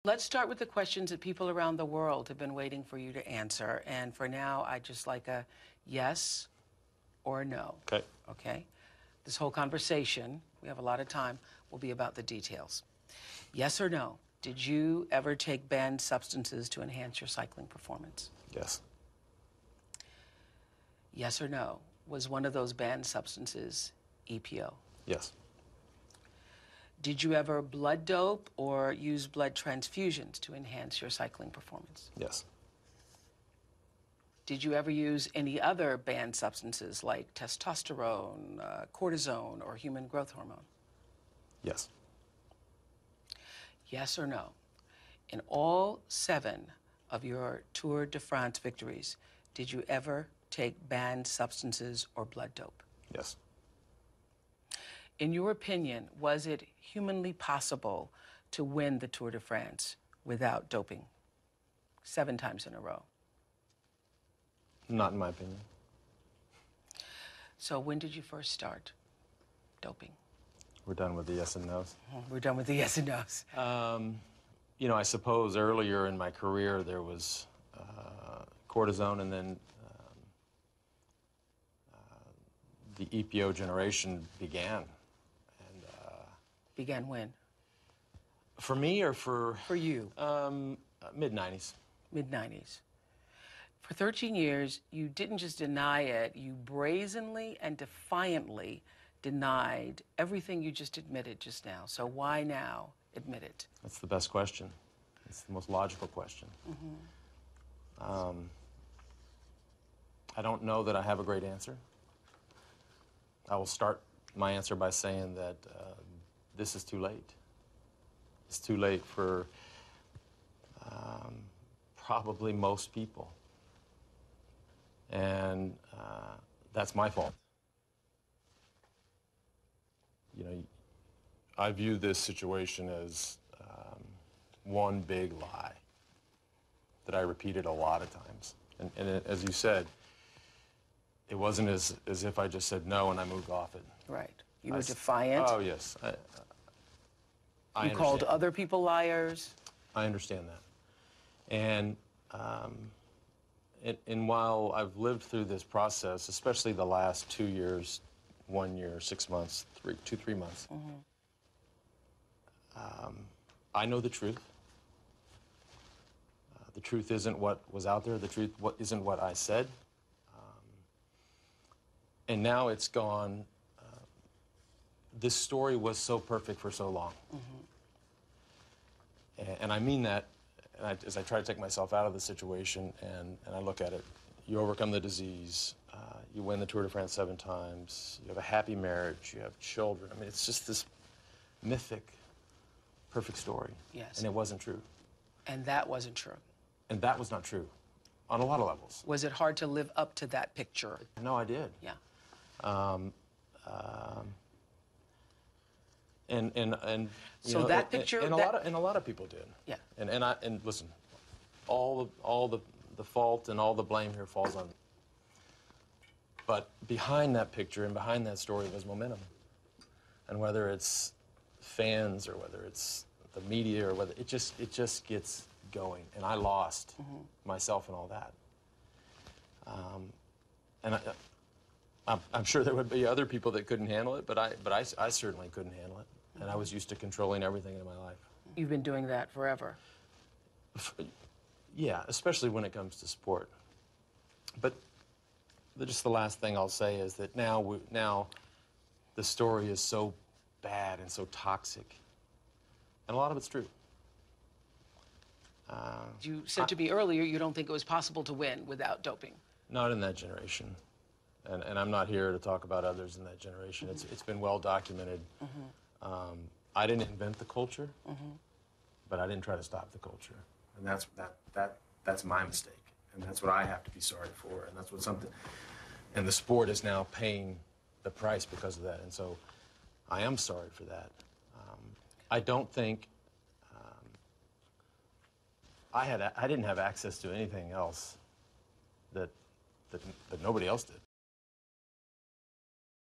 Let's start with the questions that people around the world have been waiting for you to answer. And for now, I'd just like a yes or no. Okay. Okay? This whole conversation, we have a lot of time, will be about the details. Yes or no, did you ever take banned substances to enhance your cycling performance? Yes. Yes or no, was one of those banned substances EPO? Yes. Did you ever blood dope or use blood transfusions to enhance your cycling performance? Yes. Did you ever use any other banned substances like testosterone, cortisone, or human growth hormone? Yes. Yes or no? In all 7 of your Tour de France victories, did you ever take banned substances or blood dope? Yes. In your opinion, was it humanly possible to win the Tour de France without doping 7 times in a row? Not in my opinion. So when did you first start doping? We're done with the yes and no's. We're done with the yes and no's. You know, I suppose earlier in my career there was cortisone, and then the EPO generation began. And Began when? for me or for you. mid-90s. Mid-90s. For 13 years, you didn't just deny it, you brazenly and defiantly denied everything you just admitted just now. So why now admit it? That's the best question. It's the most logical question. I don't know that I have a great answer. I will start my answer by saying that this is too late. It's too late for probably most people. And that's my fault. You know, I view this situation as one big lie that I repeated a lot of times. And as you said, it wasn't as if I just said no and I moved off it. Right. You were defiant. Oh, yes. I You called other people liars. I understand that. And while I've lived through this process, especially the last 2 years, 1 year, 6 months, 3 months, I know the truth. The truth isn't what was out there. The truth isn't what I said. And now it's gone. This story was so perfect for so long. And I mean that, as I try to take myself out of the situation and I look at it. You overcome the disease. You win the Tour de France 7 times. You have a happy marriage. You have children. I mean, it's just this mythic, perfect story. Yes. And it wasn't true. And that wasn't true. And that was not true on a lot of levels. Was it hard to live up to that picture? No, I did. Yeah. And you So know, that picture... and a lot of people did. Yeah. And listen, all the fault and all the blame here falls on me. But behind that picture and behind that story was momentum. And whether it's fans or whether it's the media or whether it just gets going. And I lost myself and all that. And I'm sure there would be other people that couldn't handle it, but I certainly couldn't handle it. And I was used to controlling everything in my life. You've been doing that forever. Yeah, especially when it comes to sport. But just the last thing I'll say is that now the story is so bad and so toxic. And a lot of it's true. You said to me earlier you don't think it was possible to win without doping. Not in that generation. And I'm not here to talk about others in that generation. It's been well documented. I didn't invent the culture, but I didn't try to stop the culture. And that's my mistake. And that's what I have to be sorry for. And that's what and the sport is now paying the price because of that. And so I am sorry for that. I don't think I didn't have access to anything else that nobody else did.